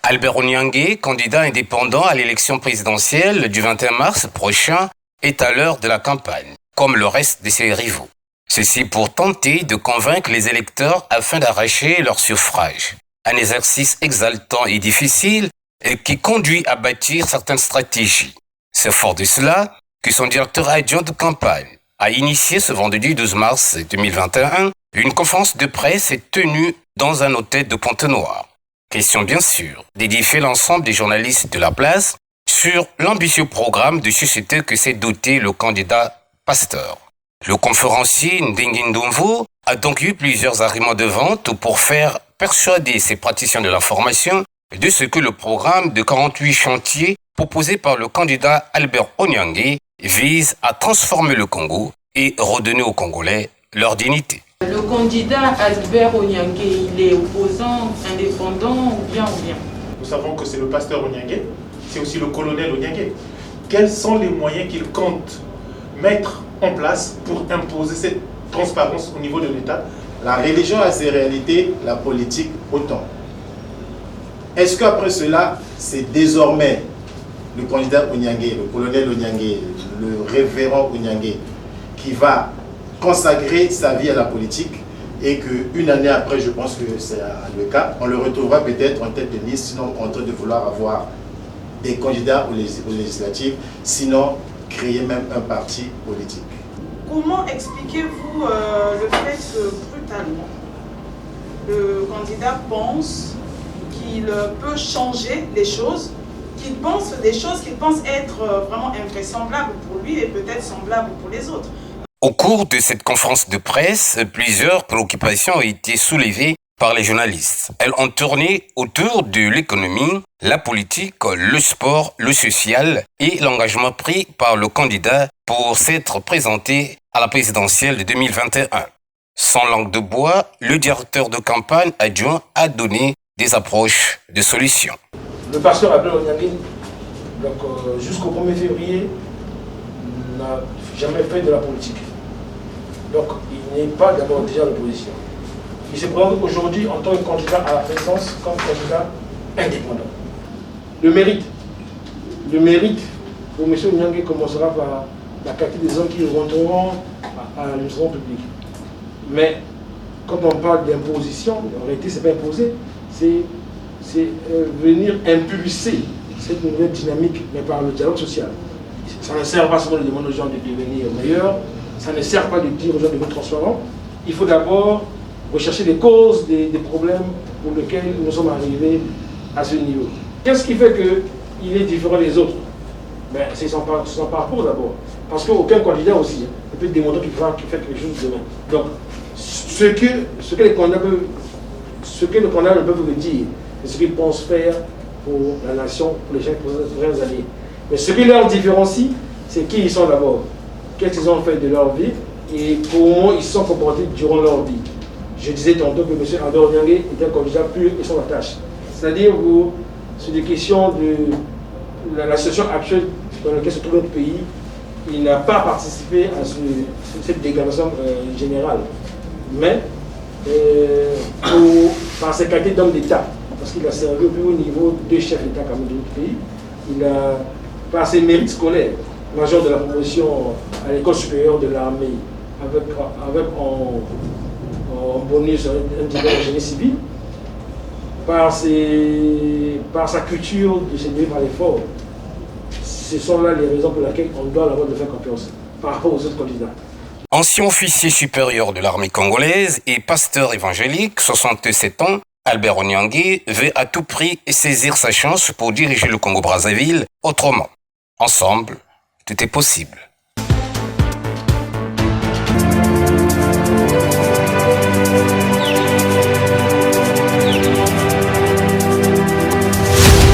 Albert Onyangue, candidat indépendant à l'élection présidentielle du 21 mars prochain, est à l'heure de la campagne, comme le reste de ses rivaux. Ceci pour tenter de convaincre les électeurs afin d'arracher leur suffrage. Un exercice exaltant et difficile et qui conduit à bâtir certaines stratégies. C'est fort de cela que son directeur adjoint de campagne a initié ce vendredi 12 mars 2021 une conférence de presse tenue dans un hôtel de Pointe-Noire. Question bien sûr d'édifier l'ensemble des journalistes de la place sur l'ambitieux programme de société que s'est doté le candidat Pasteur. Le conférencier Ndingi Ndumvu a donc eu plusieurs arguments de vente pour faire persuader ses praticiens de l'information de ce que le programme de 48 chantiers proposé par le candidat Albert Onyangue vise à transformer le Congo et redonner aux Congolais leur dignité. Le candidat Albert Onyangue, il est opposant, indépendant ou bien? Nous savons que c'est le pasteur Onyangue, c'est aussi le colonel Onyangue. Quels sont les moyens qu'il compte mettre en place pour imposer cette transparence au niveau de l'État? La religion a ses réalités, la politique autant. Est-ce qu'après cela, c'est désormais le candidat Onyangue, le colonel Onyangue, le révérend Onyangue, qui va consacrer sa vie à la politique et qu'une année après, je pense que c'est le cas, on le retrouvera peut-être en tête de liste, sinon en train de vouloir avoir des candidats aux législatives, sinon créer même un parti politique. Comment expliquez-vous le fait que brutalement, le candidat pense qu'il peut changer les choses, qu'il pense des choses qu'il pense être vraiment invraisemblables pour lui et peut-être semblables pour les autres? Au cours de cette conférence de presse, plusieurs préoccupations ont été soulevées par les journalistes. Elles ont tourné autour de l'économie, la politique, le sport, le social et l'engagement pris par le candidat pour s'être présenté à la présidentielle de 2021. Sans langue de bois, le directeur de campagne adjoint a donné des approches de solutions. Le pasteur Albert Onyangue, jusqu'au 1er février, n'a jamais fait de la politique. Donc, il n'est pas d'abord déjà l'opposition. Il se présente aujourd'hui en tant que candidat à la présidence comme candidat indépendant. Le mérite pour M. Onyangue commencera par la qualité des hommes qui rentreront à l'administration publique. Mais quand on parle d'imposition, en réalité, ce n'est pas imposer, c'est venir impulser cette nouvelle dynamique, mais par le dialogue social. Ça ne sert pas seulement de demander aux gens de devenir meilleurs, ça ne sert pas de dire aux gens de devenir transparents. Il faut d'abord rechercher les causes des problèmes pour lesquels nous sommes arrivés à ce niveau. Qu'est-ce qui fait qu'il est différent des autres? C'est son parcours d'abord. Parce qu'aucun candidat aussi ne peut démontrer qu'il fait quelque chose demain. Donc, ce que le candidat ne peut vous dire, c'est ce qu'il pense faire pour la nation pour les 5 prochaines années. Mais ce qui leur différencie, c'est qui ils sont d'abord, qu'est-ce qu'ils ont fait de leur vie et comment ils se sont comportés durant leur vie. Je disais tantôt que M. Albert Onyangue était un candidat pur et sans attache. C'est-à-dire sur des questions de la situation actuelle dans laquelle se trouve notre pays, il n'a pas participé à cette dégradation générale. Mais par ses qualités d'homme d'État, parce qu'il a servi au plus haut niveau de chef d'État comme de notre pays, il a, par ses mérites scolaires, major de la promotion à l'école supérieure de l'armée, avec en bonus un diplôme de génie civil, par sa culture de se lever par l'effort. Ce sont là les raisons pour lesquelles on doit l'avoir de faire confiance par rapport aux autres candidats. Ancien officier supérieur de l'armée congolaise et pasteur évangélique, 67 ans, Albert Onyangue veut à tout prix saisir sa chance pour diriger le Congo-Brazzaville autrement. Ensemble, tout est possible.